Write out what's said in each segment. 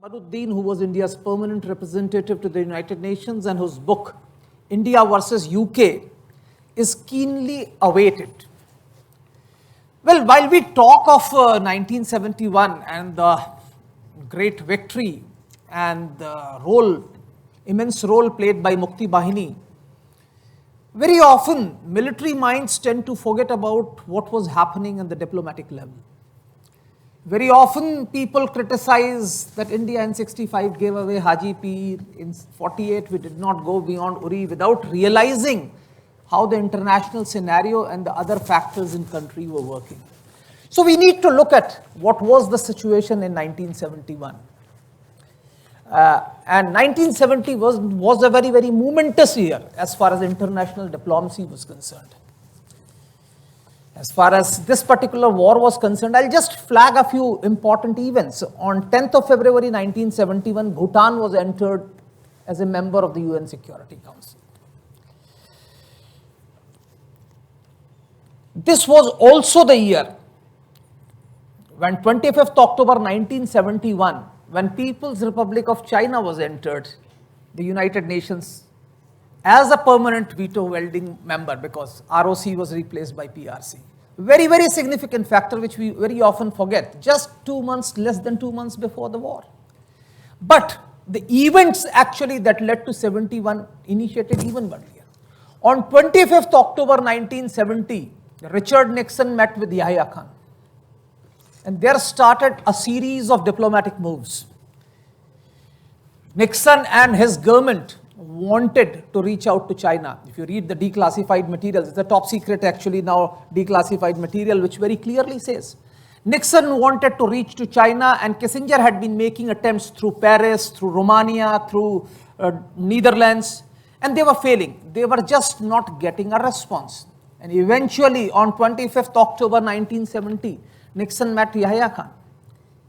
Akbaruddin, who was India's permanent representative to the United Nations and whose book, India versus UK, is keenly awaited. Well, while we talk of 1971 and the great victory and the immense role played by Mukti Bahini, very often military minds tend to forget about what was happening at the diplomatic level. Very often people criticize that India in 65 gave away Haji Pir, in 48 we did not go beyond Uri, without realizing how the international scenario and the other factors in country were working. So we need to look at what was the situation in 1971. And 1970 was a very, very momentous year as far as international diplomacy was concerned. As far as this particular war was concerned, I'll just flag a few important events. On 10th of February 1971, Bhutan was entered as a member of the UN Security Council. This was also the year when 25th October 1971, when People's Republic of China was entered the United Nations as a permanent veto-wielding member, because ROC was replaced by PRC. Very, very significant factor which we very often forget, just less than 2 months before the war. But the events actually that led to 71 initiated even earlier. On 25th October 1970, Richard Nixon met with Yahya Khan. And there started a series of diplomatic moves. Nixon and his government wanted to reach out to China. If you read the declassified materials, it's a top secret actually now declassified material which very clearly says Nixon wanted to reach to China, and Kissinger had been making attempts through Paris, through Romania, through Netherlands, and they were failing. They were just not getting a response. And eventually on 25th October 1970, Nixon met Yahya Khan,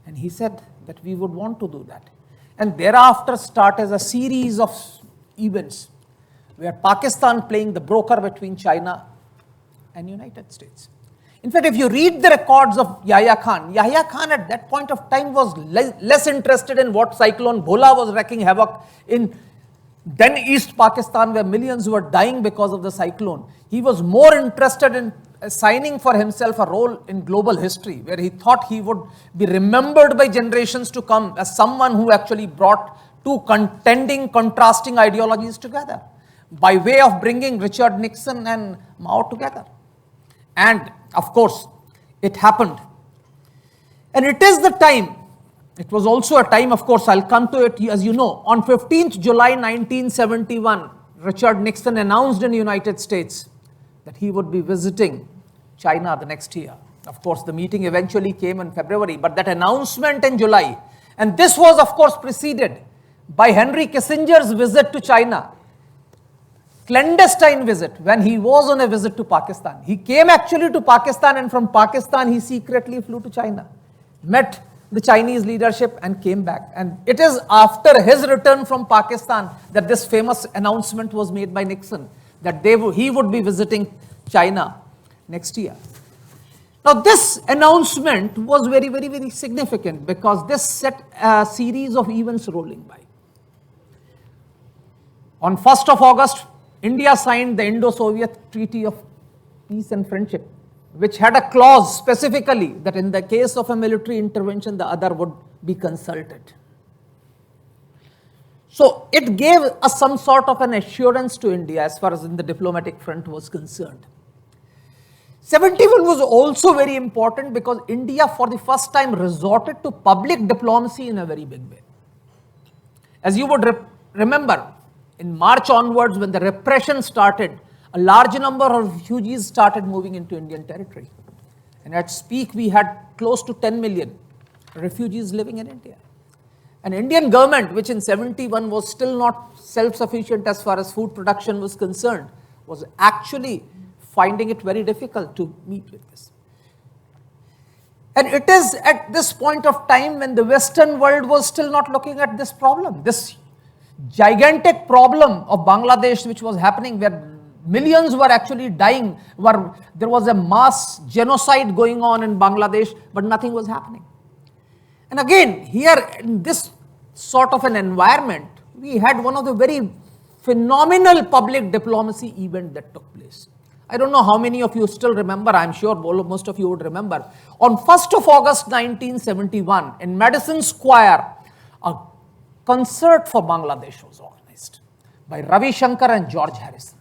and he said that we would want to do that. And thereafter started a series of events where Pakistan playing the broker between China and United States. In fact, if you read the records of Yahya Khan at that point of time was less interested in what cyclone Bhola was wreaking havoc in then East Pakistan, where millions were dying because of the cyclone. He was more interested in assigning for himself a role in global history, where he thought he would be remembered by generations to come as someone who actually brought two contending, contrasting ideologies together by way of bringing Richard Nixon and Mao together. And of course, it happened. And it is the time, it was also a time, of course, I'll come to it, as you know, on 15th July 1971, Richard Nixon announced in the United States that he would be visiting China the next year. Of course, the meeting eventually came in February, but that announcement in July, and this was, of course, preceded by Henry Kissinger's visit to China, clandestine visit when he was on a visit to Pakistan. He came actually to Pakistan, and from Pakistan he secretly flew to China, met the Chinese leadership and came back. And it is after his return from Pakistan that this famous announcement was made by Nixon that he would be visiting China next year. Now, this announcement was very, very, very significant because this set a series of events rolling by. On 1st of August, India signed the Indo-Soviet Treaty of Peace and Friendship, which had a clause specifically that in the case of a military intervention, the other would be consulted. So it gave us some sort of an assurance to India as far as in the diplomatic front was concerned. 71 was also very important because India for the first time resorted to public diplomacy in a very big way. As you would remember, in March onwards, when the repression started, a large number of refugees started moving into Indian territory. And at peak, we had close to 10 million refugees living in India. An Indian government, which in 71 was still not self-sufficient as far as food production was concerned, was actually finding it very difficult to meet with this. And it is at this point of time when the Western world was still not looking at this problem, this gigantic problem of Bangladesh, which was happening, where millions were actually dying, there was a mass genocide going on in Bangladesh, but nothing was happening. And again, here in this sort of an environment, we had one of the very phenomenal public diplomacy event that took place. I don't know how many of you still remember, I'm sure most of you would remember. On 1st of August 1971, in Madison Square, a concert for Bangladesh was organized by Ravi Shankar and George Harrison.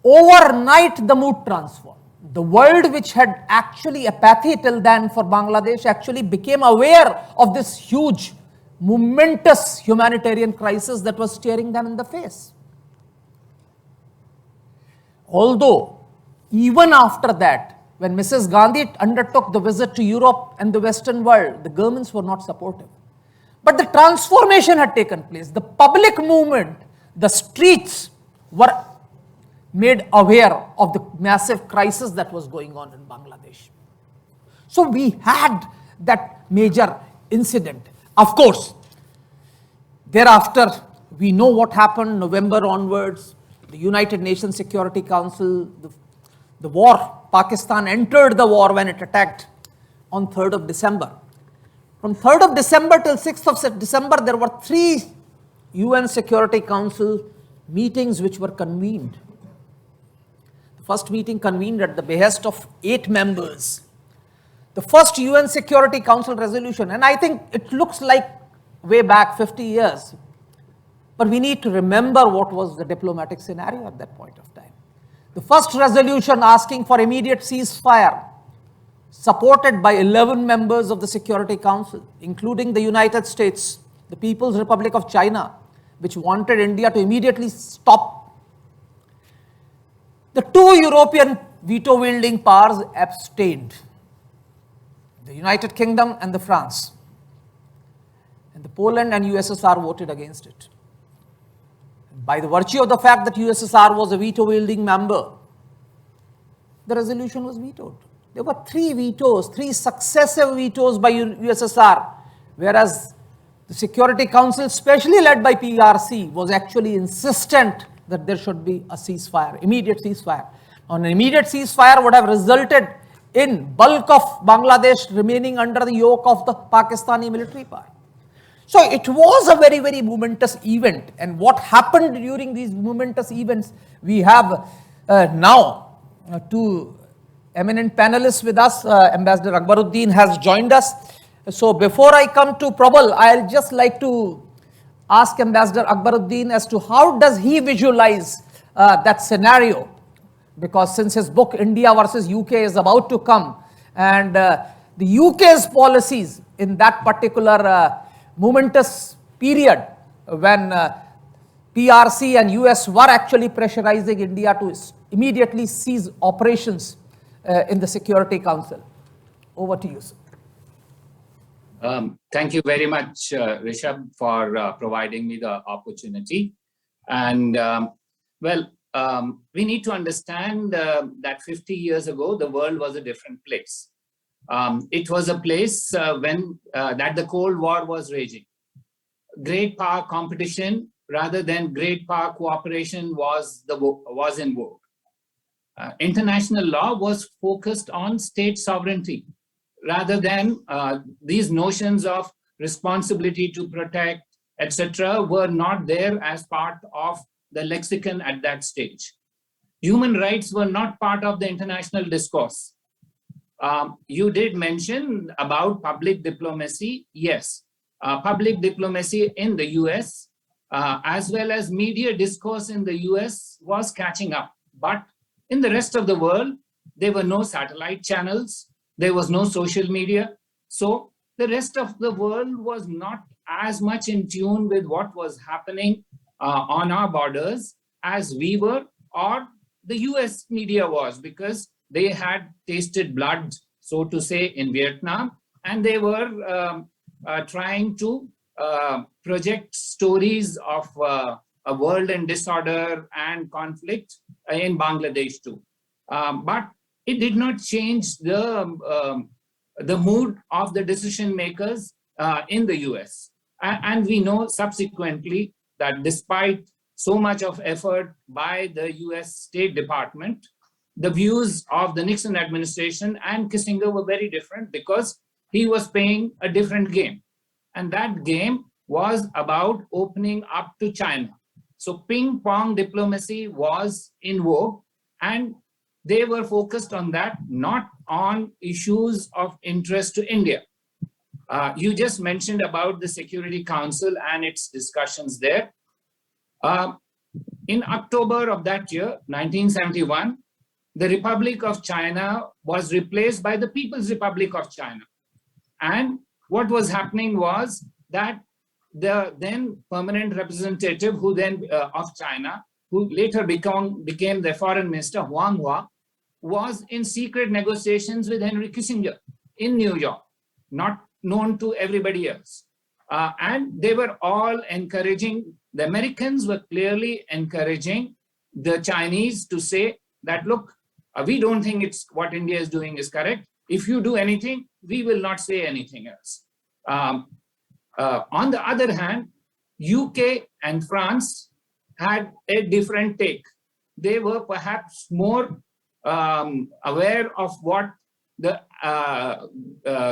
Overnight, the mood transformed. The world, which had actually apathy till then for Bangladesh, actually became aware of this huge, momentous humanitarian crisis that was staring them in the face. Although, even after that, when Mrs. Gandhi undertook the visit to Europe and the Western world, the governments were not supportive. But the transformation had taken place. The public movement, the streets were made aware of the massive crisis that was going on in Bangladesh. So we had that major incident. Of course, thereafter, we know what happened November onwards. The United Nations Security Council, the war, Pakistan entered the war when it attacked on 3rd of December. From 3rd of December till 6th of December, there were 3 UN Security Council meetings which were convened. The first meeting convened at the behest of 8 members. The first UN Security Council resolution, and I think it looks like way back 50 years, but we need to remember what was the diplomatic scenario at that point of time. The first resolution asking for immediate ceasefire, supported by 11 members of the Security Council, including the United States, the People's Republic of China, which wanted India to immediately stop. The 2 European veto-wielding powers abstained, the United Kingdom and the France. And the Poland and USSR voted against it. By the virtue of the fact that USSR was a veto-wielding member, the resolution was vetoed. There were 3 vetoes, 3 successive vetoes by USSR, whereas the Security Council, especially led by PRC, was actually insistent that there should be a ceasefire, immediate ceasefire. An immediate ceasefire would have resulted in bulk of Bangladesh remaining under the yoke of the Pakistani military power. So it was a very, very momentous event. And what happened during these momentous events, we have now 2 eminent panelists with us. Ambassador Akbaruddin has joined us. So before I come to Probal, I'll just like to ask Ambassador Akbaruddin as to how does he visualize that scenario, because since his book India versus UK is about to come, and the UK's policies in that particular momentous period when PRC and US were actually pressurizing India to immediately cease operations in the Security Council. Over to you, sir. Thank you very much, Rishabh, for providing me the opportunity. And we need to understand that 50 years ago, the world was a different place. It was a place when that the Cold War was raging. Great power competition rather than great power cooperation was in vogue. International law was focused on state sovereignty rather than these notions of responsibility to protect, etc., were not there as part of the lexicon at that stage. Human rights were not part of the international discourse. You did mention about public diplomacy. Yes, public diplomacy in the US, as well as media discourse in the US was catching up. But in the rest of the world, there were no satellite channels. There was no social media. So the rest of the world was not as much in tune with what was happening on our borders as we were, or the US media was, because they had tasted blood, so to say, in Vietnam, and they were trying to project stories of a world in disorder and conflict in Bangladesh too. But it did not change the mood of the decision makers in the US. And we know subsequently that despite so much of effort by the US State Department, the views of the Nixon administration and Kissinger were very different because he was playing a different game. and that game was about opening up to China. So ping pong diplomacy was in vogue, and they were focused on that, not on issues of interest to India. You just mentioned about the Security Council and its discussions there. In October of that year, 1971, the Republic of China was replaced by the People's Republic of China. And what was happening was that the then permanent representative of China, who later became the foreign minister, Huang Hua, was in secret negotiations with Henry Kissinger in New York, not known to everybody else. And they were all encouraging, the Americans were clearly encouraging the Chinese to say that, look, we don't think it's what India is doing is correct. If you do anything, we will not say anything else. On the other hand, UK and France had a different take. They were perhaps more aware of what the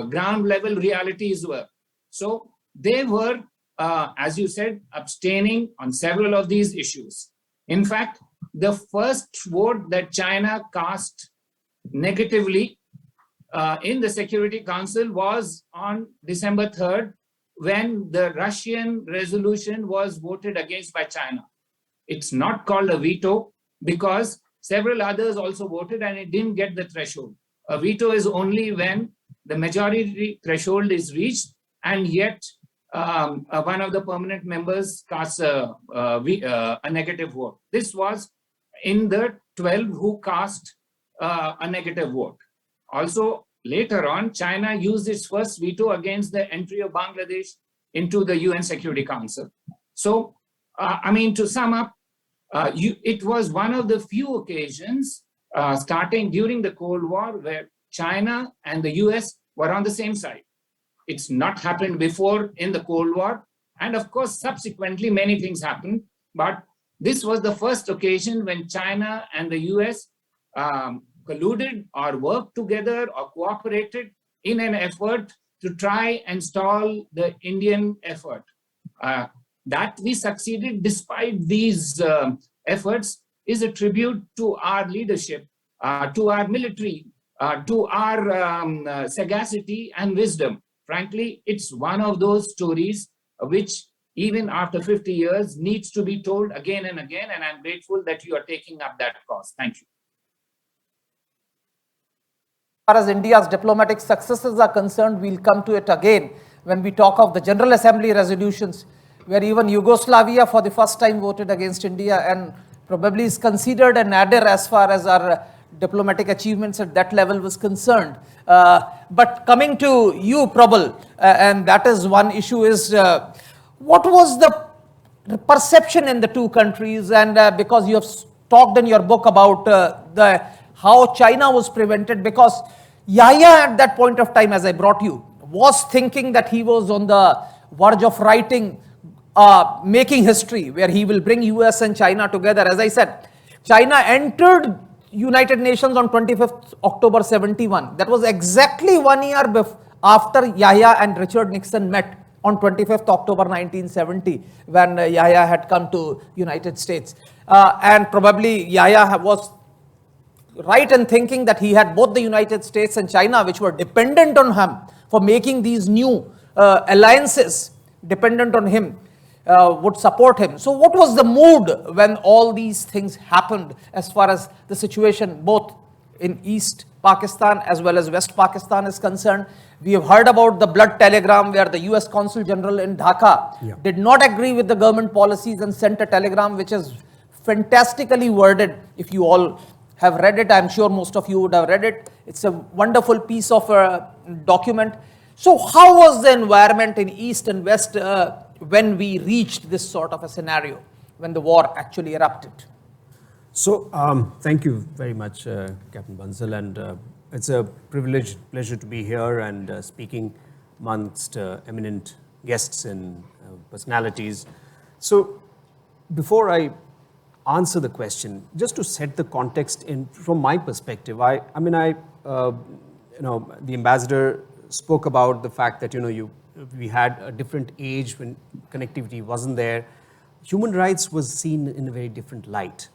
ground level realities were. So they were, as you said, abstaining on several of these issues. In fact, the first vote that China cast negatively in the Security Council was on December 3rd, when the Russian resolution was voted against by China. It's not called a veto because several others also voted and it didn't get the threshold. A veto is only when the majority threshold is reached and yet one of the permanent members casts a negative vote. This was in the 12 who cast a negative vote. Also, later on, China used its first veto against the entry of Bangladesh into the UN Security Council. So, I mean, to sum up, it was one of the few occasions starting during the Cold War where China and the US were on the same side. It's not happened before in the Cold War. And of course, subsequently, many things happened. But this was the first occasion when China and the US colluded or worked together or cooperated in an effort to try and stall the Indian effort. That we succeeded despite these efforts is a tribute to our leadership, to our military, to our sagacity and wisdom. Frankly, it's one of those stories which even after 50 years needs to be told again and again, and I'm grateful that you are taking up that cause. Thank you. As far as India's diplomatic successes are concerned, we'll come to it again when we talk of the General Assembly resolutions, where even Yugoslavia for the first time voted against India and probably is considered a nadir as far as our diplomatic achievements at that level was concerned. But coming to you, Probal, and that is one issue, is what was the perception in the two countries? And because you have talked in your book about how China was prevented, because Yahya at that point of time, as I brought you, was thinking that he was on the verge of writing, making history, where he will bring US and China together. As I said, China entered United Nations on 25th October 71. That was exactly 1 year after Yahya and Richard Nixon met on 25th October 1970, when Yahya had come to United States. And probably Yahya was right in thinking that he had both the United States and China, which were dependent on him for making these new alliances, dependent on him, would support him. So what was the mood when all these things happened as far as the situation both in East Pakistan as well as West Pakistan is concerned? We have heard about the blood telegram where the US Consul General in Dhaka did not agree with the government policies and sent a telegram which is fantastically worded. If you all have read it, I'm sure most of you would have read it. It's a wonderful piece of document. So how was the environment in East and West when we reached this sort of a scenario, when the war actually erupted? So thank you very much, Captain Bansal, and it's a privilege, pleasure to be here and speaking amongst eminent guests and personalities. So before I answer the question, just to set the context in from my perspective, the ambassador spoke about the fact that, we had a different age when connectivity wasn't there. Human rights was seen in a very different light.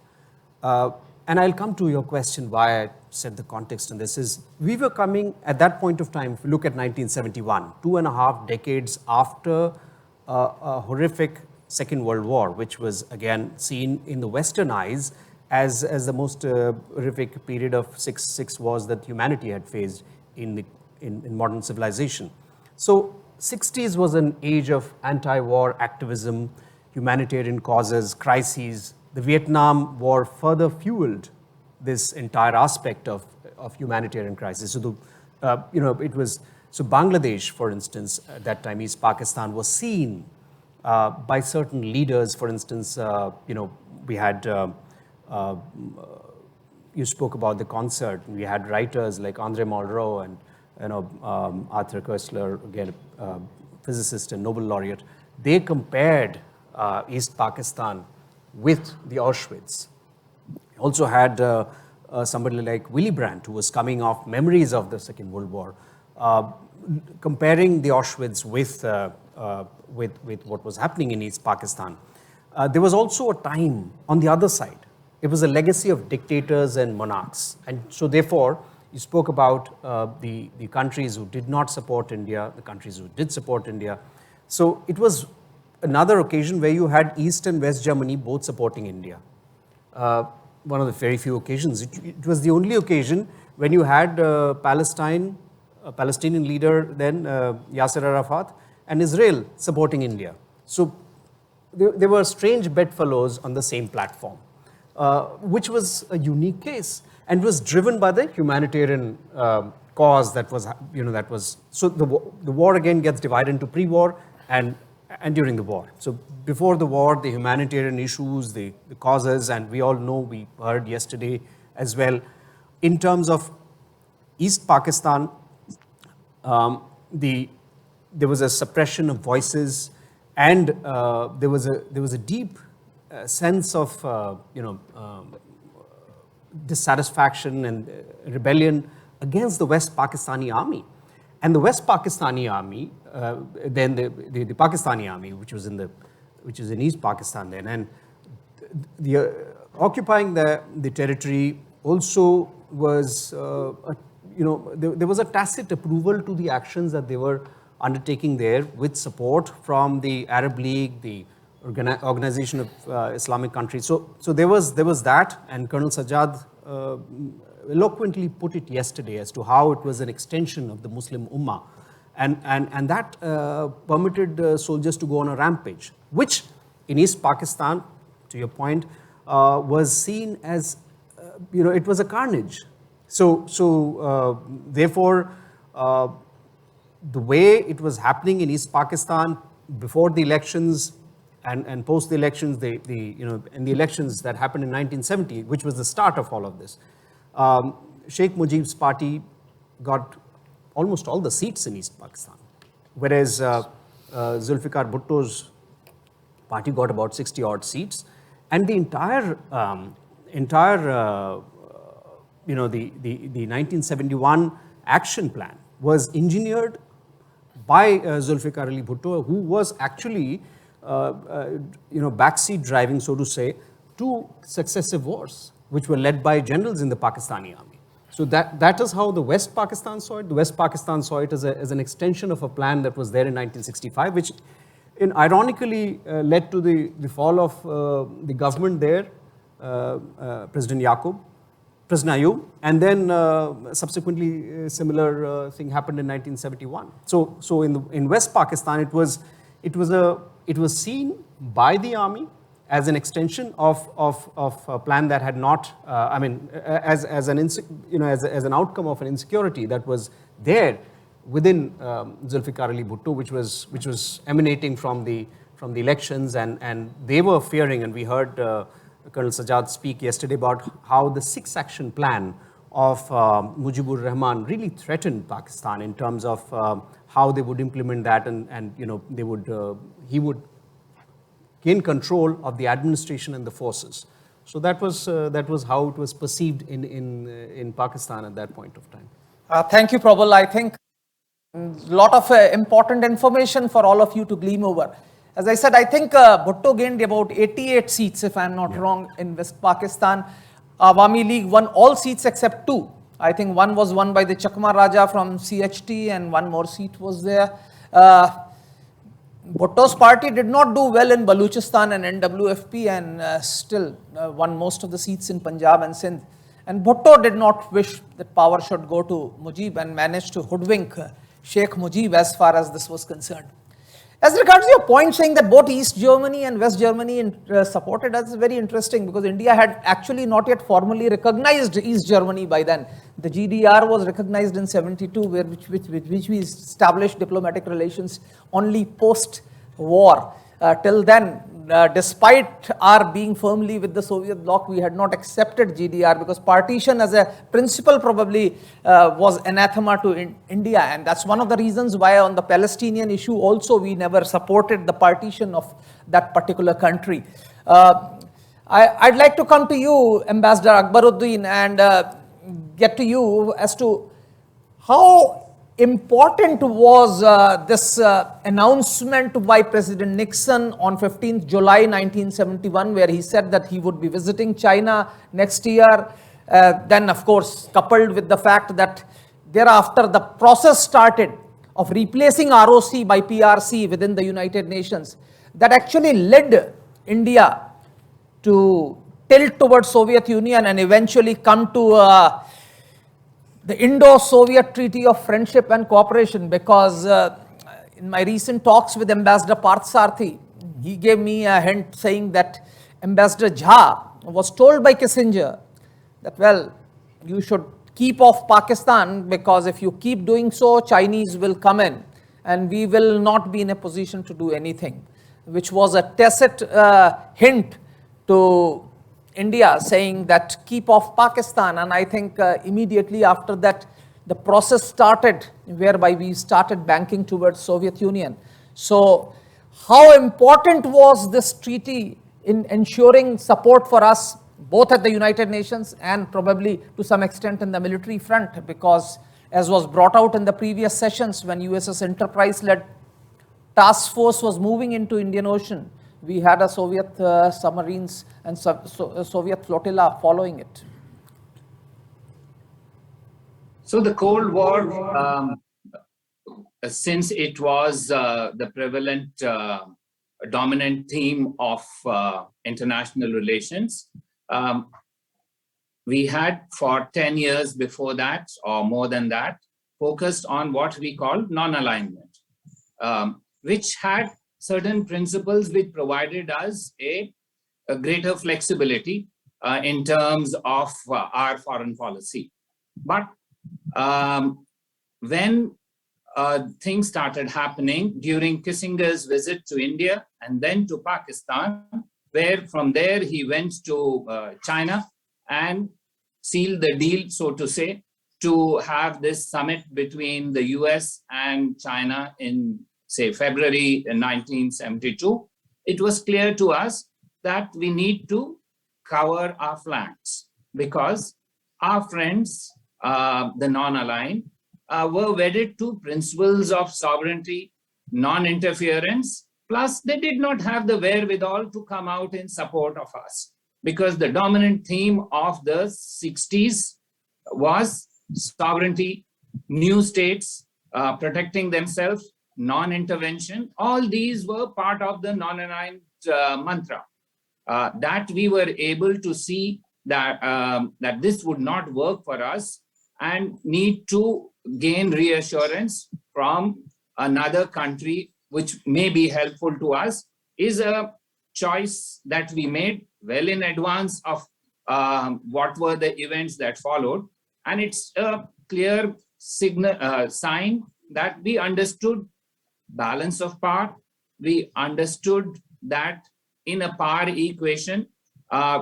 And I'll come to your question why I set the context on this is we were coming at that point of time, if you look at 1971, 2.5 decades after a horrific Second World War, which was again seen in the Western eyes as the most horrific period of six wars that humanity had faced in modern civilization. So 60s was an age of anti-war activism, humanitarian causes, crises. The Vietnam War further fueled this entire aspect of humanitarian crisis. So so Bangladesh, for instance, at that time, East Pakistan was seen by certain leaders. For instance, we had you spoke about the concert. We had writers like Andre Malraux and Arthur Koestler, again, physicist and Nobel laureate. They compared East Pakistan with the Auschwitz. Also had somebody like Willy Brandt, who was coming off memories of the Second World War, comparing the Auschwitz with what was happening in East Pakistan. There was also a time on the other side. It was a legacy of dictators and monarchs. And so therefore, you spoke about the countries who did not support India, the countries who did support India. So it was another occasion where you had East and West Germany both supporting India. One of the very few occasions. It was the only occasion when you had Palestinian leader then, Yasser Arafat, and Israel supporting India. So there were strange bedfellows on the same platform, which was a unique case and was driven by the humanitarian cause that was, so the war again gets divided into pre-war and during the war. So before the war, the humanitarian issues, the causes, and we all know, we heard yesterday as well, in terms of East Pakistan, there was a suppression of voices, and there was a deep sense of dissatisfaction and rebellion against the West Pakistani army. And the West Pakistani army, then the Pakistani army, which is in East Pakistan then, and occupying the territory also was, there was a tacit approval to the actions that they were undertaking there, with support from the Arab League, the Organization of Islamic Countries. So there was that, and Colonel Sajjad eloquently put it yesterday as to how it was an extension of the Muslim Ummah, and that permitted soldiers to go on a rampage, which in East Pakistan, to your point, was seen as, it was a carnage. So therefore, the way it was happening in East Pakistan before the elections and post the elections, in the elections that happened in 1970, which was the start of all of this, Sheikh Mujib's party got almost all the seats in East Pakistan, whereas Zulfikar Bhutto's party got about 60 odd seats, and the entire the 1971 action plan was engineered by Zulfikar Ali Bhutto, who was actually backseat driving, so to say, two successive wars, which were led by generals in the Pakistani army. So that is how the West Pakistan saw it. The West Pakistan saw it as an extension of a plan that was there in 1965, which ironically led to the fall of the government there, President Ayub, and then subsequently a similar thing happened in 1971. So in West Pakistan, it was seen by the army as an extension of a plan that had not, as an outcome of an insecurity that was there within Zulfikar Ali Bhutto, which was emanating from the elections, and they were fearing, and we heard Colonel Sajjad speak yesterday about how the 6-action plan of Mujibur Rahman really threatened Pakistan in terms of how they would implement that, and he would gain control of the administration and the forces. So that was how it was perceived in Pakistan at that point of time. Thank you, Probal. I think lot of important information for all of you to glean over. As I said, I think Bhutto gained about 88 seats, if I'm not wrong, in West Pakistan. Awami League won all seats except 2. I think one was won by the Chakma Raja from CHT and one more seat was there. Bhutto's party did not do well in Baluchistan and NWFP and still won most of the seats in Punjab and Sindh. And Bhutto did not wish that power should go to Mujib and managed to hoodwink Sheikh Mujib as far as this was concerned. As regards your point saying that both East Germany and West Germany supported us is very interesting because India had actually not yet formally recognized East Germany by then. The GDR was recognized in 72, which we established diplomatic relations only post-war. Till then, despite our being firmly with the Soviet bloc, we had not accepted GDR because partition as a principle probably was anathema to India. And that's one of the reasons why on the Palestinian issue also we never supported the partition of that particular country. I'd like to come to you, Ambassador Akbaruddin, and get to you as to how important was this announcement by President Nixon on 15th July 1971, where he said that he would be visiting China next year. Then, of course, coupled with the fact that thereafter the process started of replacing ROC by PRC within the United Nations, that actually led India to tilt towards Soviet Union and eventually come to the Indo-Soviet Treaty of Friendship and Cooperation, because in my recent talks with Ambassador Parthsarthi, he gave me a hint saying that Ambassador Jha was told by Kissinger that, well, you should keep off Pakistan because if you keep doing so, Chinese will come in and we will not be in a position to do anything, which was a tacit hint to India saying that keep off Pakistan. And I think immediately after that, the process started whereby we started banking towards Soviet Union. So how important was this treaty in ensuring support for us, both at the United Nations and probably to some extent in the military front? Because as was brought out in the previous sessions, when USS Enterprise-led task force was moving into Indian Ocean, we had a Soviet submarines and Soviet flotilla following it. So the Cold War, since it was the prevalent dominant theme of international relations, we had for 10 years before that, or more than that, focused on what we call non-alignment, which had certain principles which provided us a greater flexibility in terms of our foreign policy. But when things started happening during Kissinger's visit to India and then to Pakistan, where from there he went to China and sealed the deal, so to say, to have this summit between the US and China in, say, February 1972, it was clear to us that we need to cover our flanks because our friends, the non-aligned, were wedded to principles of sovereignty, non-interference, plus they did not have the wherewithal to come out in support of us because the dominant theme of the 60s was sovereignty, new states, protecting themselves, non-intervention. All these were part of the non-aligned mantra. That we were able to see that, that this would not work for us and need to gain reassurance from another country which may be helpful to us is a choice that we made well in advance of what were the events that followed. And it's a clear signal, sign that we understood balance of power. We understood that in a power equation,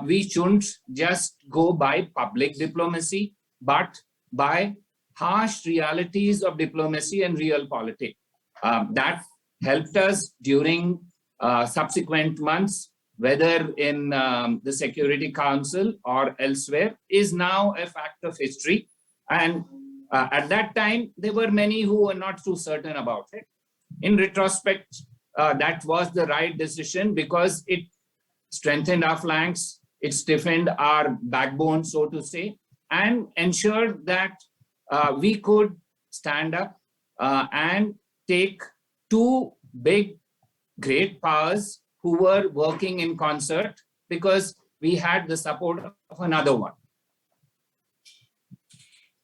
we shouldn't just go by public diplomacy, but by harsh realities of diplomacy and real politics. That helped us during subsequent months, whether in the Security Council or elsewhere, is now a fact of history. And At that time, there were many who were not too certain about it. In retrospect, that was the right decision because it strengthened our flanks, it stiffened our backbone, so to say, and ensured that we could stand up and take two big, great powers who were working in concert because we had the support of another one.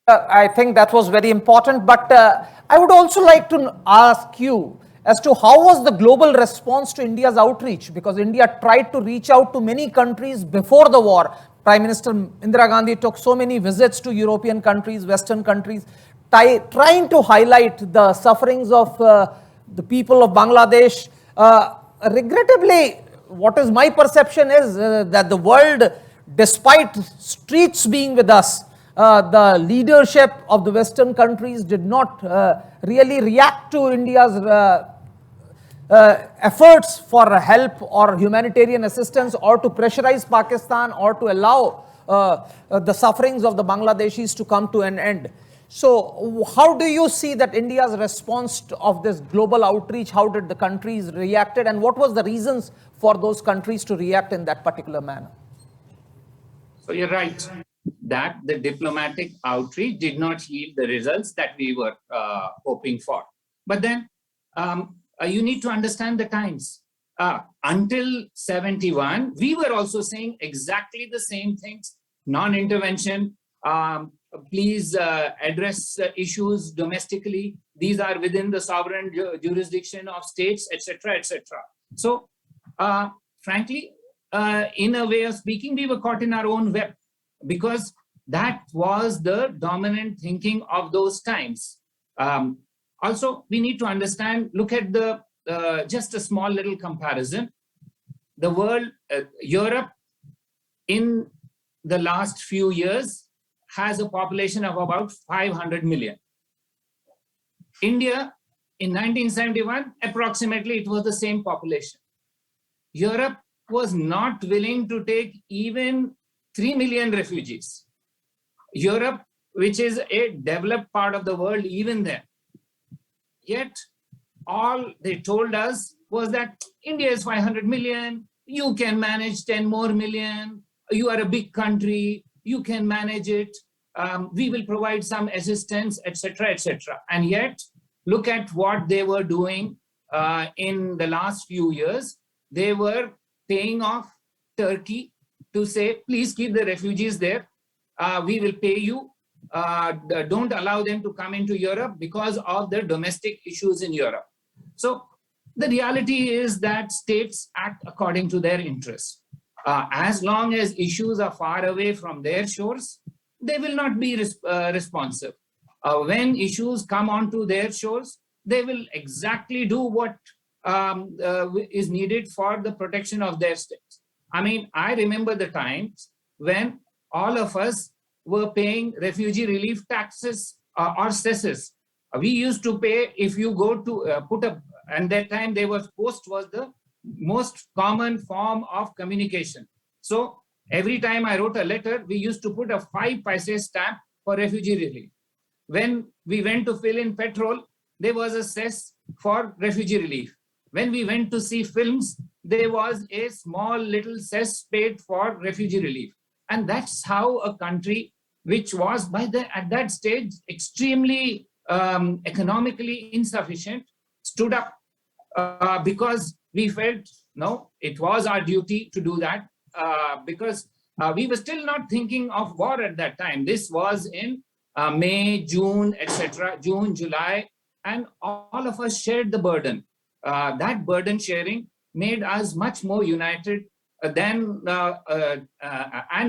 I think that was very important, but I would also like to ask you as to how was the global response to India's outreach, because India tried to reach out to many countries before the war. Prime Minister Indira Gandhi took so many visits to European countries, Western countries, trying to highlight the sufferings of the people of Bangladesh. Regrettably, what is my perception is that the world, despite streets being with us, the leadership of the Western countries did not really react to India's efforts for help or humanitarian assistance, or to pressurize Pakistan, or to allow the sufferings of the Bangladeshis to come to an end. So how do you see that India's response of this global outreach? How did the countries reacted, and what was the reasons for those countries to react in that particular manner? So you're right that the diplomatic outreach did not yield the results that we were hoping for. But then you need to understand the times. Until 71, we were also saying exactly the same things: non-intervention, please address issues domestically. These are within the sovereign jurisdiction of states, etc., etc. So, frankly, in a way of speaking, we were caught in our own web, because that was the dominant thinking of those times. Also, we need to understand, look at the just a small little comparison. The world, Europe, in the last few years, has a population of about 500 million. India, in 1971, approximately it was the same population. Europe was not willing to take even 3 million refugees. Europe, which is a developed part of the world even then. Yet, all they told us was that India is 500 million, you can manage 10 more million, you are a big country, you can manage it, we will provide some assistance, etc., etc. And yet, look at what they were doing in the last few years. They were paying off Turkey to say, please keep the refugees there, we will pay you, don't allow them to come into Europe because of the domestic issues in Europe. So the reality is that states act according to their interests. As long as issues are far away from their shores, they will not be responsive. When issues come onto their shores, they will exactly do what is needed for the protection of their states. I mean, I remember the times when all of us were paying refugee relief taxes or cesses. We used to pay, if you go to put up, and that time post was the most common form of communication. So every time I wrote a letter, we used to put a 5 paise stamp for refugee relief. When we went to fill in petrol, there was a cess for refugee relief. When we went to see films, there was a small little cess paid for refugee relief. And that's how a country which was at that stage extremely economically insufficient stood up, because we felt, no, it was our duty to do that, because we were still not thinking of war at that time. This was in May, June, etc., June, July, and all of us shared the burden. That burden sharing made us much more united and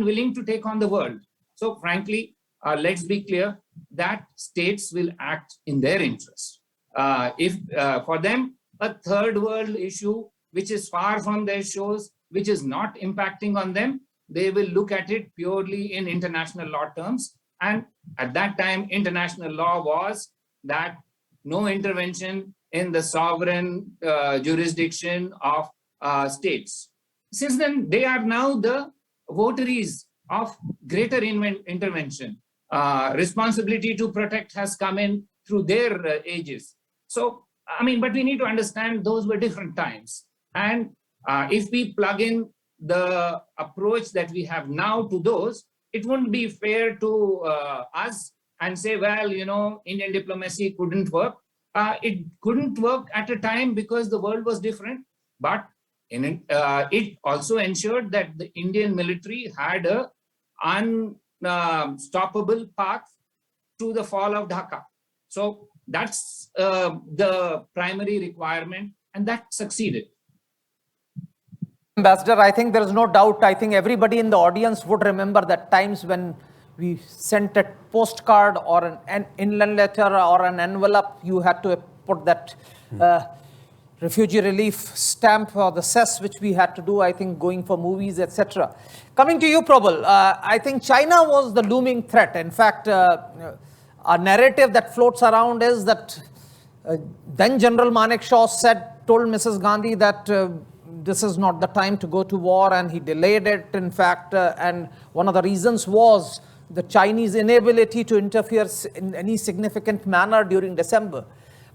willing to take on the world. So frankly, let's be clear that states will act in their interest. If for them, a third world issue, which is far from their shores, which is not impacting on them, they will look at it purely in international law terms. And at that time, international law was that no intervention in the sovereign jurisdiction of states. Since then, they are now the votaries of greater intervention. responsibility to protect has come in through their ages. So, I mean, but we need to understand those were different times. And if we plug in the approach that we have now to those, it wouldn't be fair to us and say, well, you know, Indian diplomacy couldn't work. It couldn't work at a time because the world was different, but it also ensured that the Indian military had a unstoppable path to the fall of Dhaka. So that's the primary requirement, and that succeeded. Ambassador, I think there is no doubt. I think everybody in the audience would remember that times when we sent a postcard or an inland letter or an envelope, you had to put that refugee relief stamp or the cess, which we had to do, I think, going for movies, etc. Coming to you, Probal, I think China was the looming threat. In fact, a narrative that floats around is that then General Manekshaw told Mrs. Gandhi that this is not the time to go to war, and he delayed it, in fact, and one of the reasons was the Chinese inability to interfere in any significant manner during December.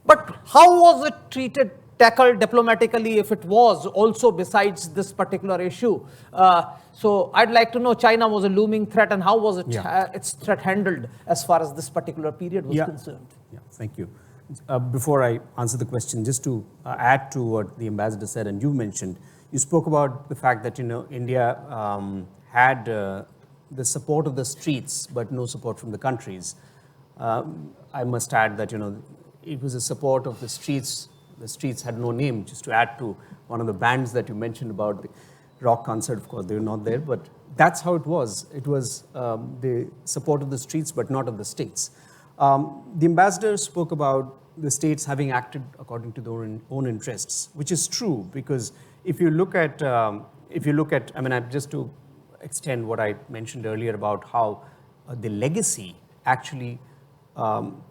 But how was it tackled diplomatically, if it was also besides this particular issue? So I'd like to know, China was a looming threat, and how was its threat handled as far as this particular period was concerned? Yeah, thank you. Before I answer the question, just to add to what the ambassador said, and you mentioned, you spoke about the fact that, you know, India had the support of the streets, but no support from the countries. I must add that, you know, it was a support of the streets. The streets had no name. Just to add to one of the bands that you mentioned about the rock concert, of course, they were not there, but that's how it was. It was the support of the streets, but not of the states. The ambassador spoke about the states having acted according to their own interests, which is true, because if you look at, I mean, just to extend what I mentioned earlier about how the legacy actually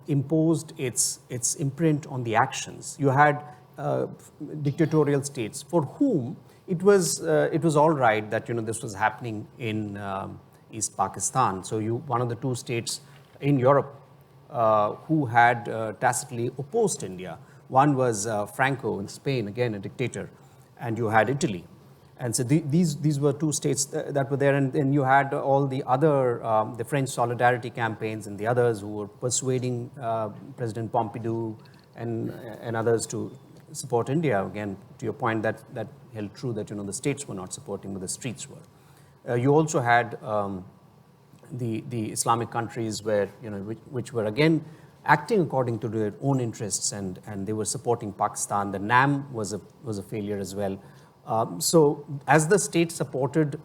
imposed its imprint on the actions. You had dictatorial states for whom it was all right that, you know, this was happening in East Pakistan. So one of the two states in Europe who had tacitly opposed India. One was Franco in Spain, again a dictator, and you had Italy. And so these were two states that were there, and then you had all the other, the French solidarity campaigns and the others who were persuading President Pompidou and others to support India. Again, to your point, that held true that, you know, the states were not supporting, but the streets were. You also had the Islamic countries where, you know, which were again acting according to their own interests, and they were supporting Pakistan. The NAM was a failure as well. So as the state supported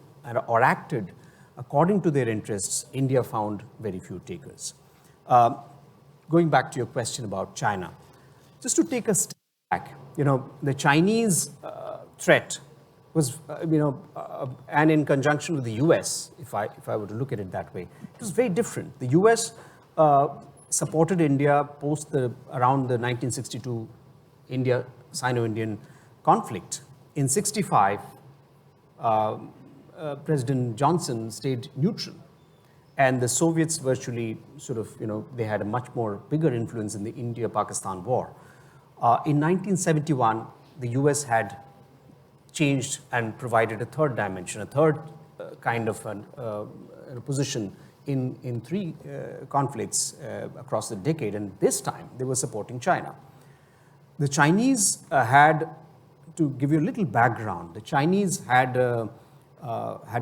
or acted according to their interests, India found very few takers. Going back to your question about China, just to take a step back, you know, the Chinese threat was, and in conjunction with the US, if I were to look at it that way, it was very different. The US supported India around the 1962 Sino-Indian conflict. In 65, President Johnson stayed neutral, and the Soviets virtually sort of, you know, they had a much more bigger influence in the India-Pakistan war. In 1971, the US had changed and provided a third dimension, a third kind of a position in three conflicts across the decade, and this time they were supporting China. The Chinese had, to give you a little background, the Chinese had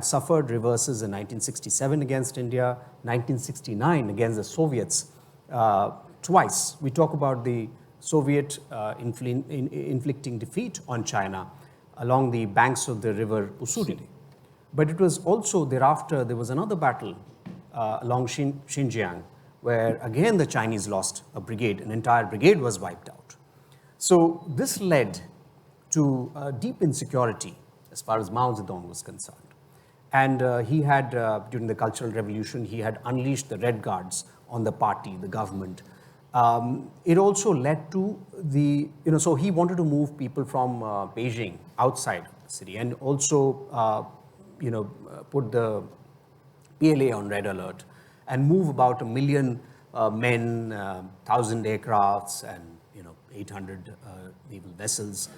suffered reverses in 1967 against India, 1969 against the Soviets twice. We talk about the Soviet inflicting defeat on China along the banks of the river Ussuri. But it was also thereafter, there was another battle along Xinjiang, where again the Chinese lost a brigade, an entire brigade was wiped out. So this led to deep insecurity as far as Mao Zedong was concerned. And he had, during the Cultural Revolution, he had unleashed the Red Guards on the party, the government. It also led to so he wanted to move people from Beijing outside the city, and also, put the PLA on red alert. and move about 1 million men, 1,000 aircrafts, and 800 naval vessels.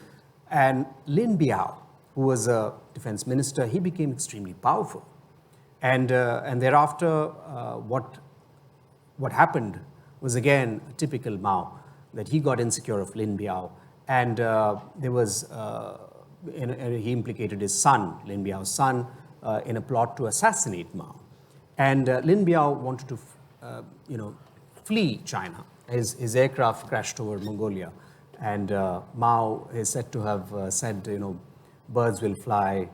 And Lin Biao, who was a defense minister, he became extremely powerful. And thereafter, what happened was again a typical Mao, that he got insecure of Lin Biao, and there was he implicated his son, Lin Biao's son, in a plot to assassinate Mao. And Lin Biao wanted to, flee China. His aircraft crashed over Mongolia, and Mao is said to have said, birds will fly,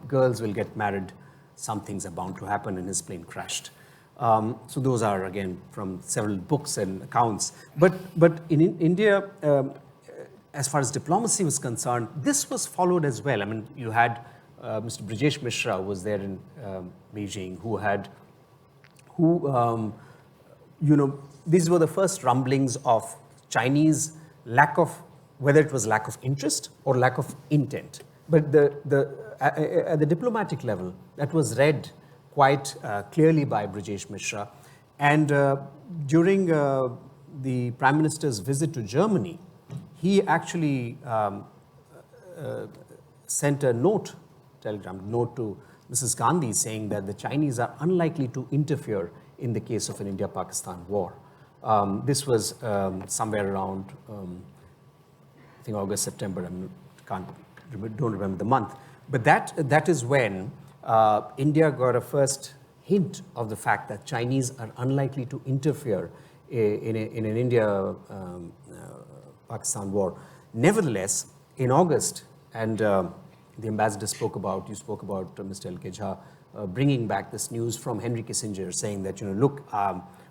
girls will get married, something's about to happen, and his plane crashed. So those are again from several books and accounts. But in India, as far as diplomacy was concerned, this was followed as well. I mean, you had Mr. Brijesh Mishra was there in Beijing, these were the first rumblings of Chinese whether it was lack of interest or lack of intent. But at the diplomatic level, that was read quite clearly by Brijesh Mishra. And during the Prime Minister's visit to Germany, he actually sent a telegram note to Mrs. Gandhi saying that the Chinese are unlikely to interfere in the case of an India-Pakistan war. This was somewhere around, I think August, September, don't remember the month. But that is when India got a first hint of the fact that Chinese are unlikely to interfere in an India-Pakistan war. Nevertheless, in August, and the ambassador you spoke about Mr. L.K. Jha, bringing back this news from Henry Kissinger saying that, look,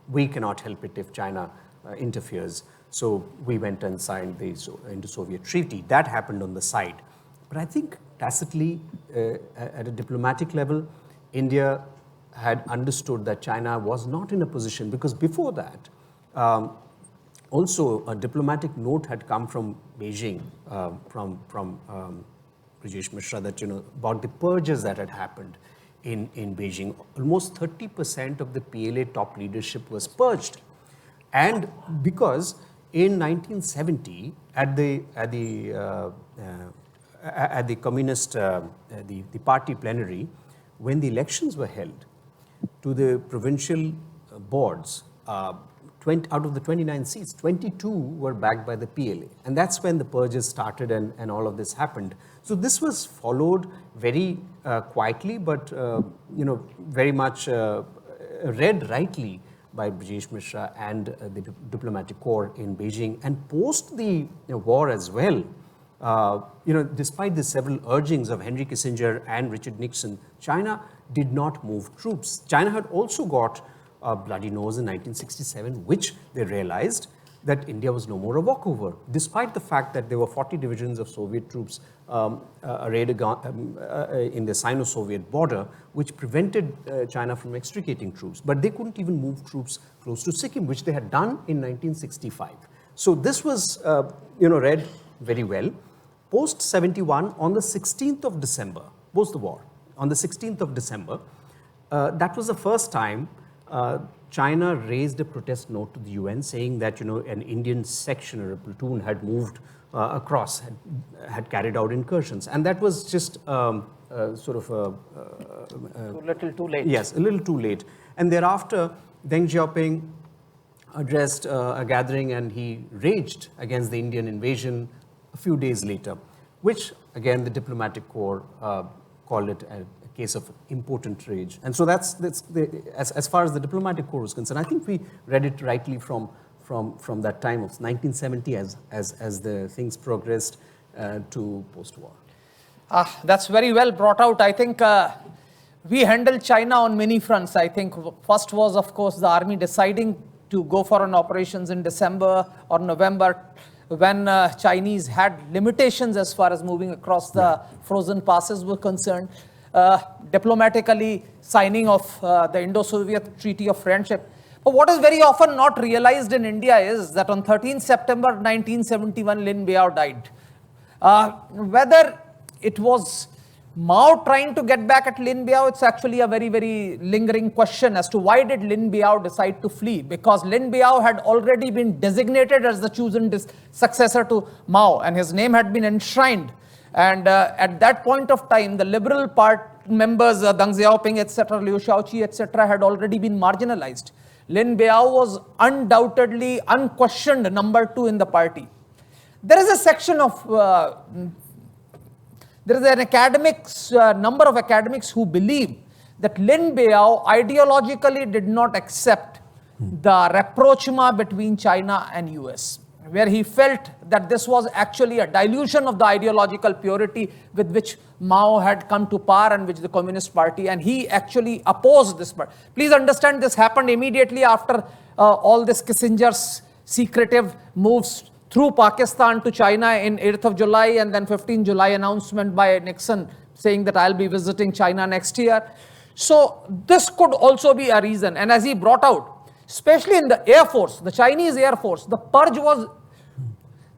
we cannot help it if China interferes. So we went and signed the Indo-Soviet Treaty. That happened on the side. But I think tacitly, at a diplomatic level, India had understood that China was not in a position, because before that, also a diplomatic note had come from Beijing, from Brijesh Mishra, that, about the purges that had happened in Beijing. Almost 30% of the PLA top leadership was purged. And because in 1970, at the communist, the party plenary, when the elections were held to the provincial boards, out of the 29 seats, 22 were backed by the PLA. And that's when the purges started and all of this happened. So this was followed very quietly, but very much read rightly by Brijesh Mishra and the diplomatic corps in Beijing. And post the war as well, despite the several urgings of Henry Kissinger and Richard Nixon, China did not move troops. China had also got a bloody nose in 1967, which they realized that India was no more a walkover, despite the fact that there were 40 divisions of Soviet troops arrayed in the Sino-Soviet border, which prevented China from extricating troops. But they couldn't even move troops close to Sikkim, which they had done in 1965. So this was, read very well. Post 71, on the 16th of December, post the war, on the 16th of December, that was the first time China raised a protest note to the UN saying that, an Indian section or a platoon had moved across, had carried out incursions. And that was just a little too late. Yes, a little too late. And thereafter, Deng Xiaoping addressed a gathering and he raged against the Indian invasion a few days later, which again the diplomatic corps called it a case of impotent rage. And so that's as far as the diplomatic corps was concerned. I think we read it rightly from that time of 1970 as the things progressed to post-war. That's very well brought out. I think we handled China on many fronts. I think first was, of course, the army deciding to go for an operations in December or November, when Chinese had limitations as far as moving across the frozen passes were concerned. Diplomatically signing of the Indo-Soviet Treaty of Friendship. But what is very often not realized in India is that on 13 September 1971, Lin Biao died. Whether it was Mao trying to get back at Lin Biao, it's actually a very, very lingering question as to why did Lin Biao decide to flee? Because Lin Biao had already been designated as the chosen successor to Mao, and his name had been enshrined. And at that point of time, the Liberal Party members, Deng Xiaoping, etc., Liu Shaoqi, etc., had already been marginalized. Lin Biao was undoubtedly, unquestioned number 2 in the party. There is a section of there is an academics, number of academics who believe that Lin Biao ideologically did not accept the rapprochement between China and US, where he felt that this was actually a dilution of the ideological purity with which Mao had come to power and which the Communist Party, and he actually opposed this. Please understand, this happened immediately after all this Kissinger's secretive moves through Pakistan to China in 8th of July and then 15th July announcement by Nixon saying that I'll be visiting China next year. So this could also be a reason. And as he brought out, especially in the Air Force, the Chinese Air Force, the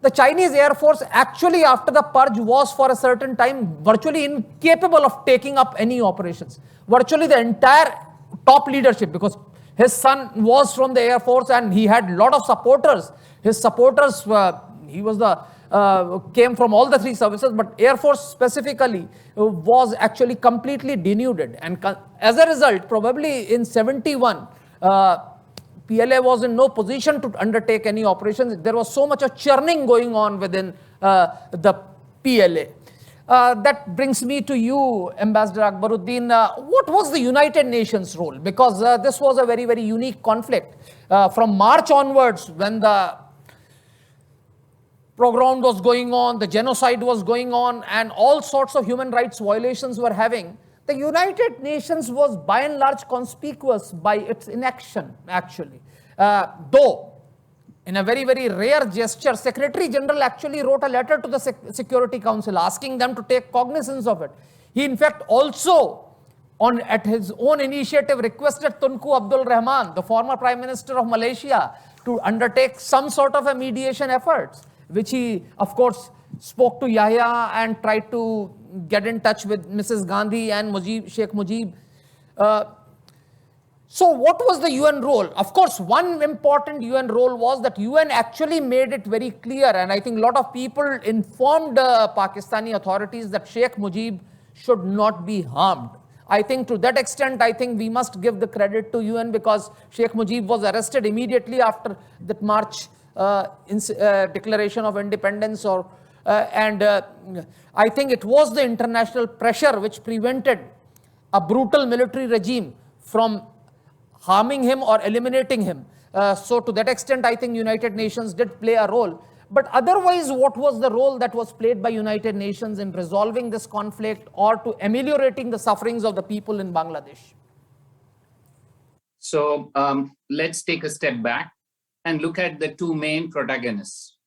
Chinese Air Force actually after the purge was for a certain time virtually incapable of taking up any operations. Virtually the entire top leadership, because his son was from the Air Force and he had a lot of supporters. His supporters, he was came from all the 3 services, but Air Force specifically was actually completely denuded. And as a result, probably in 71, PLA was in no position to undertake any operations. There was so much of churning going on within the PLA. That brings me to you, Ambassador Akbaruddin. What was the United Nations role? Because this was a very, very unique conflict. From March onwards, when the pogrom was going on, the genocide was going on, and all sorts of human rights violations were having, the United Nations was by and large conspicuous by its inaction, actually. Though, in a very, very rare gesture, Secretary General actually wrote a letter to the Security Council asking them to take cognizance of it. He, in fact, also, at his own initiative, requested Tunku Abdul Rahman, the former Prime Minister of Malaysia, to undertake some sort of a mediation efforts, which he, of course, spoke to Yahya and tried to get in touch with Mrs. Gandhi and Sheikh Mujib. So what was the UN role? Of course, one important UN role was that UN actually made it very clear, and I think a lot of people informed Pakistani authorities that Sheikh Mujib should not be harmed. I think to that extent, I think we must give the credit to UN, because Sheikh Mujib was arrested immediately after that March declaration of independence, and I think it was the international pressure which prevented a brutal military regime from harming him or eliminating him. So to that extent, I think United Nations did play a role. But otherwise, what was the role that was played by United Nations in resolving this conflict or to ameliorating the sufferings of the people in Bangladesh? So let's take a step back and look at the 2 main protagonists.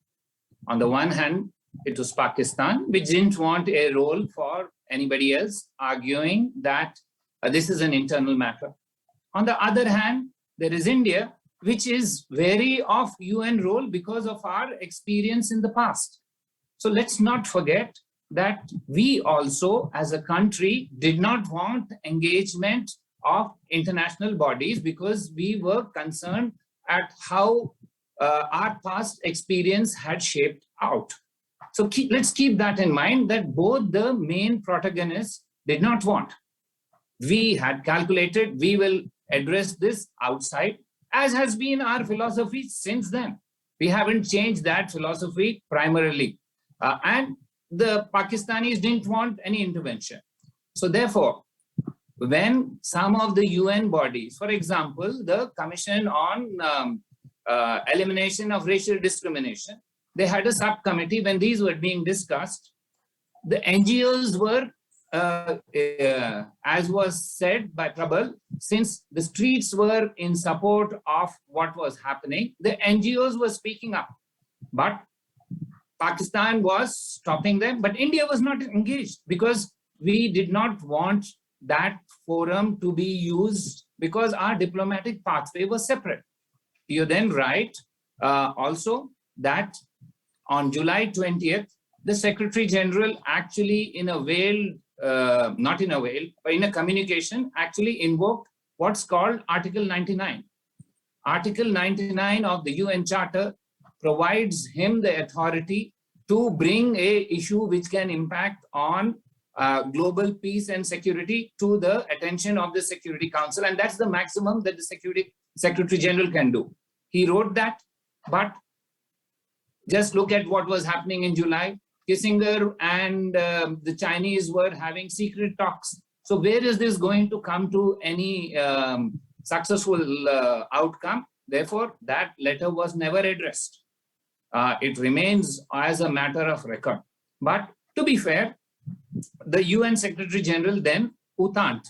On the one hand, it was Pakistan, which didn't want a role for anybody else, arguing that this is an internal matter. On the other hand, there is India, which is wary of UN role because of our experience in the past. So let's not forget that we also, as a country, did not want engagement of international bodies because we were concerned at how our past experience had shaped out. So let's keep that in mind, that both the main protagonists did not want. We had calculated we will address this outside, as has been our philosophy since then. We haven't changed that philosophy primarily. And the Pakistanis didn't want any intervention. So therefore, when some of the UN bodies, for example, the Commission on Elimination of Racial Discrimination, they had a subcommittee. When these were being discussed, the NGOs were, as was said by Probal, since the streets were in support of what was happening, the NGOs were speaking up. But Pakistan was stopping them, but India was not engaged because we did not want that forum to be used because our diplomatic pathway was separate. You then write also that on July 20th, the Secretary General actually in a veiled not in a mail, but in a communication, actually invoked what's called Article 99. Article 99 of the UN Charter provides him the authority to bring a issue which can impact on global peace and security to the attention of the Security Council. And that's the maximum that the Security Secretary General can do. He wrote that, but just look at what was happening in July. Kissinger and the Chinese were having secret talks. So where is this going to come to any successful outcome? Therefore, that letter was never addressed. It remains as a matter of record. But to be fair, the UN Secretary General then, U Thant,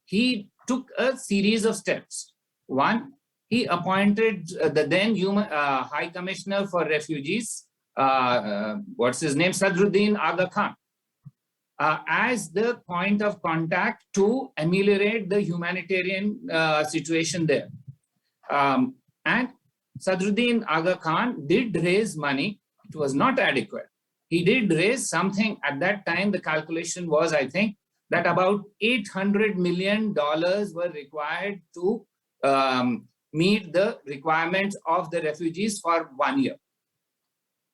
he took a series of steps. One, he appointed the then High Commissioner for Refugees, what's his name, Sadruddin Aga Khan, as the point of contact to ameliorate the humanitarian situation there. And Sadruddin Aga Khan did raise money. It was not adequate. He did raise something at that time. The calculation was, I think, that about $800 million were required to meet the requirements of the refugees for 1 year.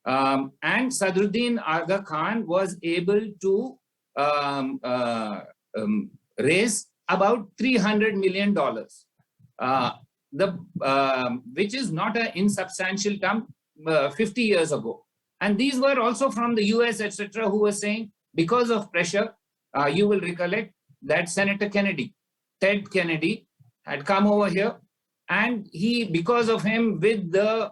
And Sadruddin Aga Khan was able to raise about $300 million, which is not an insubstantial term 50 years ago. And these were also from the US, etc., who were saying, because of pressure, you will recollect that Senator Kennedy, Ted Kennedy, had come over here, and he, because of him, with the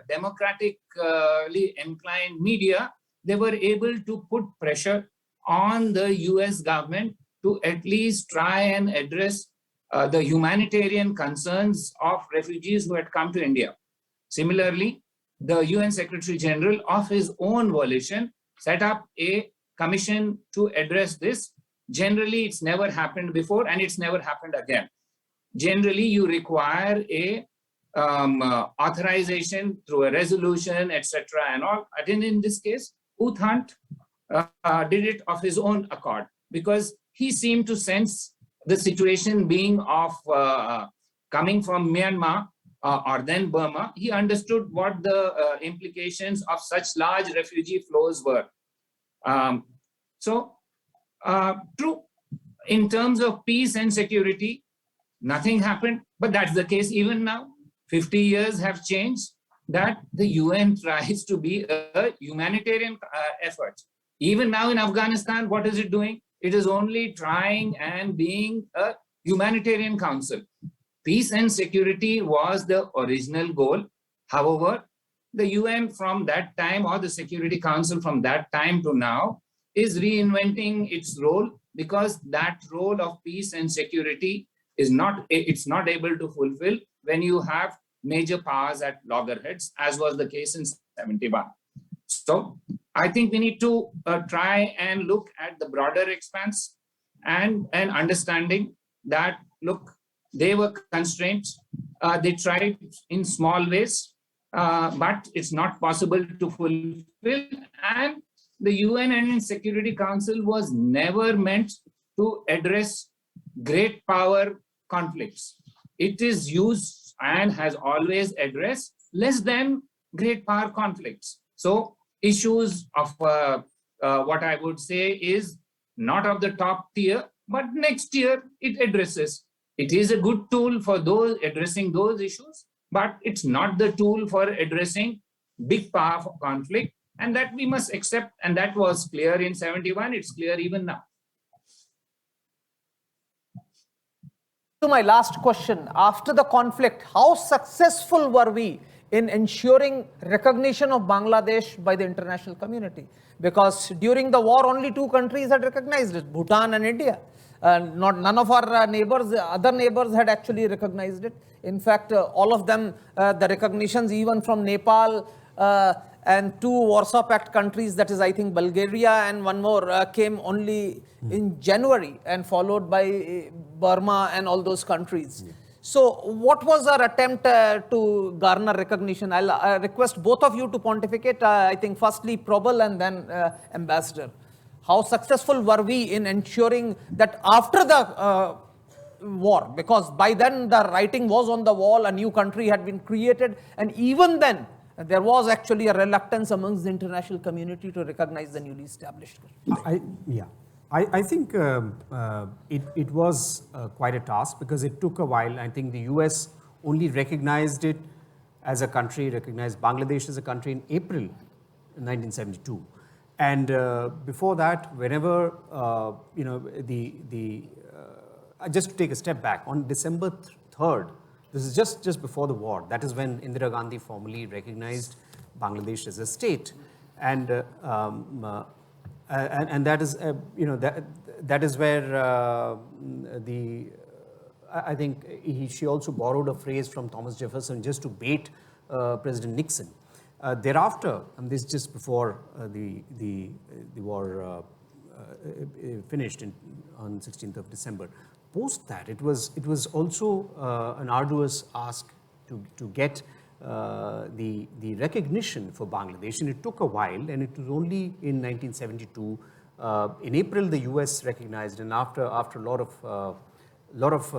democratically inclined media, they were able to put pressure on the US government to at least try and address the humanitarian concerns of refugees who had come to India. Similarly, the UN Secretary General, of his own volition, set up a commission to address this. Generally, it's never happened before, and it's never happened again. Generally, you require a authorization through a resolution, etc., and all. And in this case, U Thant did it of his own accord, because he seemed to sense the situation being of coming from Myanmar or then Burma. He understood what the implications of such large refugee flows were. True, in terms of peace and security, nothing happened, but that's the case even now. 50 years have changed, that the UN tries to be a humanitarian effort. Even now in Afghanistan, what is it doing? It is only trying and being a humanitarian council. Peace and security was the original goal. However, the UN from that time, or the Security Council from that time to now, is reinventing its role, because that role of peace and security is not able to fulfill when you have major powers at loggerheads, as was the case in 71. So I think we need to try and look at the broader expanse and an understanding that, look, they were constraints. They tried in small ways, but it's not possible to fulfill. And the UN and Security Council was never meant to address great power conflicts. It is used and has always addressed less than great power conflicts. So issues of what I would say is not of the top tier, but next tier it addresses. It is a good tool for those addressing those issues, but it's not the tool for addressing big power conflict, and that we must accept. And that was clear in 71. It's clear even now. To my last question, after the conflict, how successful were we in ensuring recognition of Bangladesh by the international community? Because during the war, only two countries had recognized it, Bhutan and India. None of our other neighbors had actually recognized it. In fact, all of them, the recognitions even from Nepal and two Warsaw Pact countries, that is, I think, Bulgaria and one more, came only in January, and followed by Burma and all those countries. Yeah. So what was our attempt to garner recognition? I'll request both of you to pontificate. I think firstly Probal and then Ambassador. How successful were we in ensuring that after the war, because by then the writing was on the wall, a new country had been created, and even then there was actually a reluctance amongst the international community to recognize the newly established country. I think it was quite a task because it took a while. I think the US only recognized it as a country, recognized Bangladesh as a country in April 1972. And before that, whenever, just to take a step back, on December 3rd, this is just before the war, that is when Indira Gandhi formally recognized Bangladesh as a state. And that is, that is where I think she also borrowed a phrase from Thomas Jefferson just to bait President Nixon. Thereafter, and this just before the war finished on 16th of December. Post that, it was also an arduous ask to get the recognition for Bangladesh, and it took a while, and it was only in 1972, in April, the US recognized, and after a lot of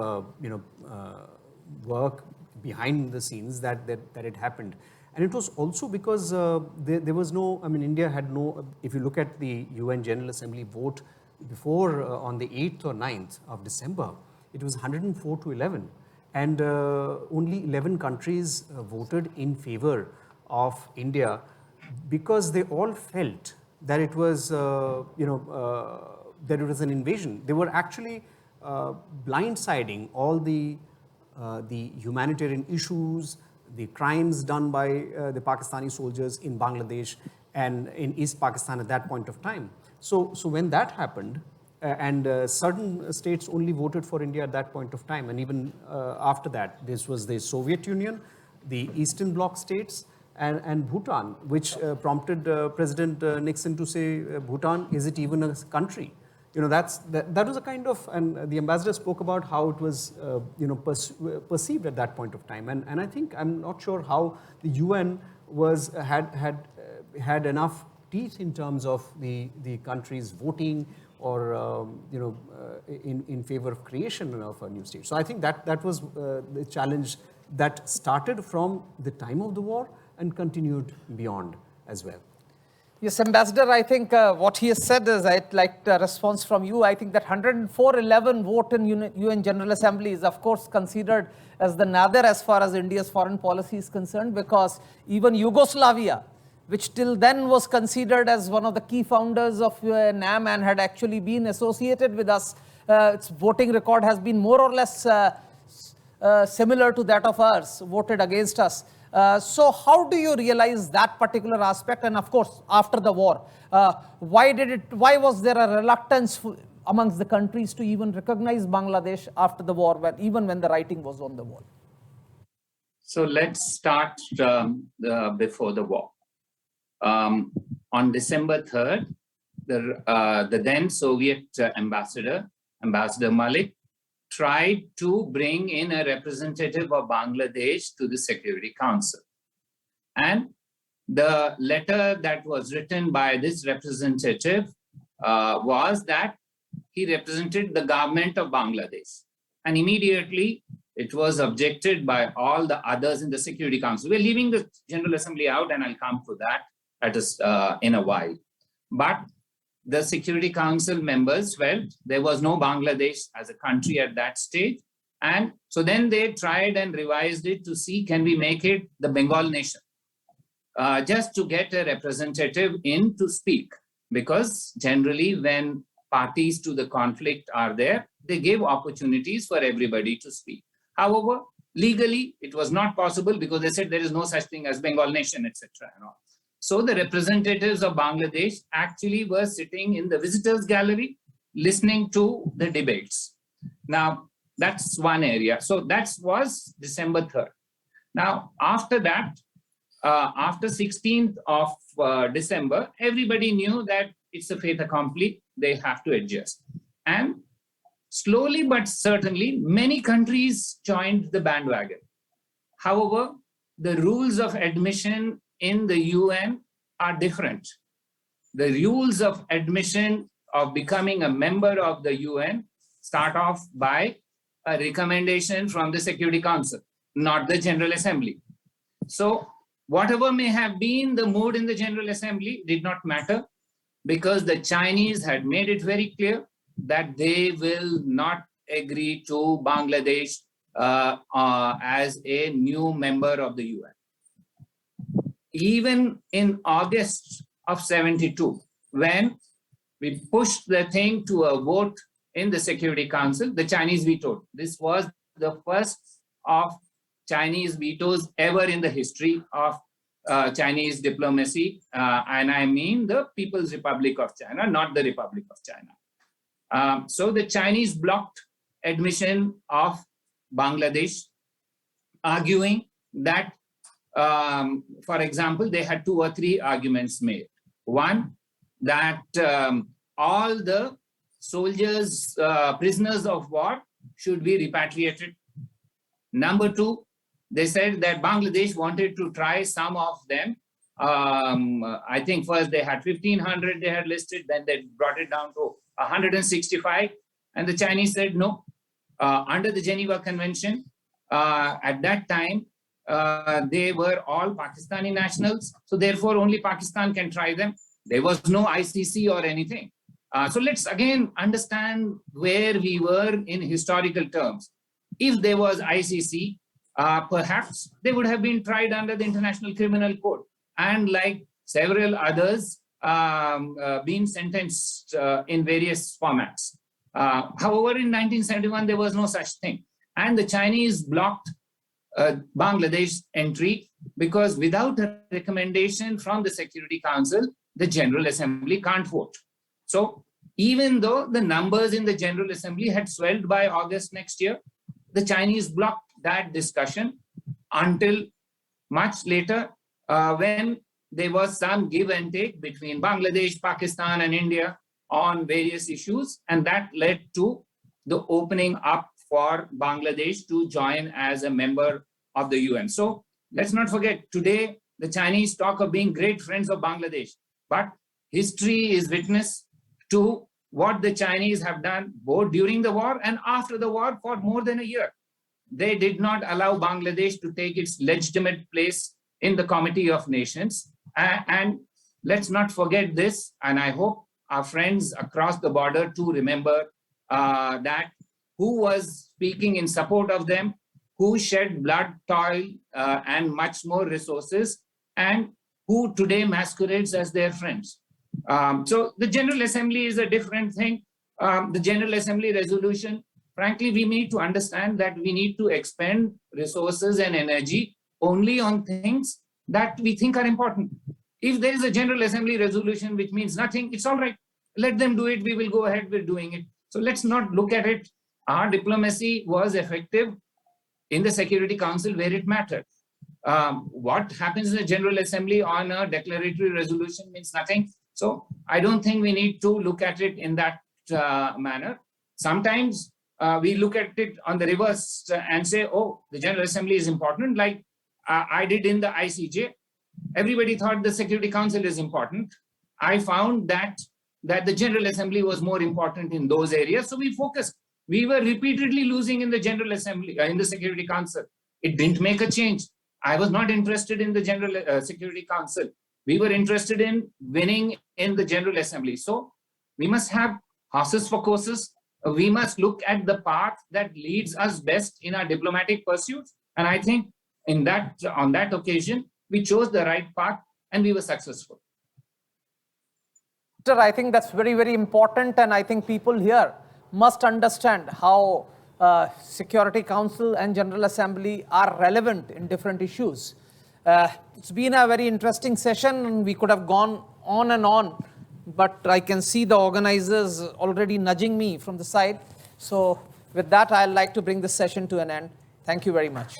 work behind the scenes that it happened. And it was also because there was no, I mean, India had no, if you look at the UN General Assembly vote before on the 8th or 9th of December, it was 104 to 11. And only 11 countries voted in favor of India because they all felt that it was, that it was an invasion. They were actually blindsiding all the humanitarian issues, the crimes done by the Pakistani soldiers in Bangladesh and in East Pakistan at that point of time. So when that happened, and certain states only voted for India at that point of time, and even after that, this was the Soviet Union, the Eastern Bloc states, and Bhutan, which prompted President Nixon to say, Bhutan, is it even a country? That was a kind of, and the ambassador spoke about how it was, perceived at that point of time. And I think, I'm not sure how the UN had enough teeth in terms of the countries voting or, in favor of creation of a new state. So I think that was the challenge that started from the time of the war and continued beyond as well. Yes, Ambassador, I think what he has said is, I'd like a response from you. I think that 104-11 vote in UN General Assembly is, of course, considered as the nadir as far as India's foreign policy is concerned, because even Yugoslavia, which till then was considered as one of the key founders of NAM and had actually been associated with us, its voting record has been more or less similar to that of ours, voted against us. So how do you realize that particular aspect? And of course, after the war, why was there a reluctance amongst the countries to even recognize Bangladesh after the war, even when the writing was on the wall? So let's start before the war. On December 3rd, the then Soviet Ambassador Malik, tried to bring in a representative of Bangladesh to the Security Council. And the letter that was written by this representative was that he represented the government of Bangladesh. And immediately it was objected by all the others in the Security Council. We're leaving the General Assembly out, and I'll come to that in a while. But the Security Council members felt there was no Bangladesh as a country at that stage. And so then they tried and revised it to see, can we make it the Bengal nation? Just to get a representative in to speak. Because generally when parties to the conflict are there, they give opportunities for everybody to speak. However, legally, it was not possible because they said there is no such thing as Bengal nation, etc. and all. So the representatives of Bangladesh actually were sitting in the visitors gallery, listening to the debates. Now, that's one area. So that was December 3rd. Now, after that, after 16th of December, everybody knew that it's a fait accompli, they have to adjust. And slowly but certainly, many countries joined the bandwagon. However, the rules of admission in the UN are different. the rules of admission of becoming a member of the UN start off by a recommendation from the Security Council, not the General Assembly. So whatever may have been the mood in the General Assembly did not matter, because the Chinese had made it very clear that they will not agree to Bangladesh as a new member of the UN. Even in August of 72, when we pushed the thing to a vote in the Security Council, the Chinese vetoed. This was the first of Chinese vetoes ever in the history of Chinese diplomacy, and I mean the People's Republic of China, not the Republic of China. So the Chinese blocked admission of Bangladesh, arguing that, for example, they had 2 or 3 arguments made. One, that all the soldiers, prisoners of war should be repatriated. Number 2, they said that Bangladesh wanted to try some of them. I think first they had 1,500 they had listed, then they brought it down to 165. And the Chinese said no. Under the Geneva Convention, at that time, they were all Pakistani nationals. So therefore, only Pakistan can try them. There was no ICC or anything. So let's again understand where we were in historical terms. If there was ICC, perhaps they would have been tried under the International Criminal Code, and like several others, been sentenced in various formats. However, in 1971, there was no such thing. And the Chinese blocked Bangladesh entry because without a recommendation from the Security Council, the General Assembly can't vote. So even though the numbers in the General Assembly had swelled by August next year, the Chinese blocked that discussion until much later, when there was some give and take between Bangladesh, Pakistan, and India on various issues, and that led to the opening up for Bangladesh to join as a member of the UN. So let's not forget, today the Chinese talk of being great friends of Bangladesh, but history is witness to what the Chinese have done both during the war and after the war for more than a year. They did not allow Bangladesh to take its legitimate place in the Committee of Nations. And let's not forget this, and I hope our friends across the border to remember that who was speaking in support of them, who shed blood, toil, and much more resources, and who today masquerades as their friends. So the General Assembly is a different thing. The General Assembly resolution, frankly, we need to understand that we need to expend resources and energy only on things that we think are important. If there is a General Assembly resolution which means nothing, it's all right. Let them do it. We will go ahead with doing it. So let's not look at it. Our diplomacy was effective in the Security Council where it mattered. What happens in the General Assembly on a declaratory resolution means nothing. So I don't think we need to look at it in that manner. Sometimes we look at it on the reverse and say, oh, the General Assembly is important, like I did in the ICJ. Everybody thought the Security Council is important. I found that the General Assembly was more important in those areas. So we focused. We were repeatedly losing in the General Assembly, in the Security Council. It didn't make a change. I was not interested in the General Security Council. We were interested in winning in the General Assembly. So we must have horses for courses. We must look at the path that leads us best in our diplomatic pursuits. And I think on that occasion, we chose the right path and we were successful. Sir, I think that's very, very important, and I think people here must understand how Security Council and General Assembly are relevant in different issues. It's been a very interesting session, and we could have gone on and on, but I can see the organizers already nudging me from the side. So with that, I'd like to bring this session to an end. Thank you very much.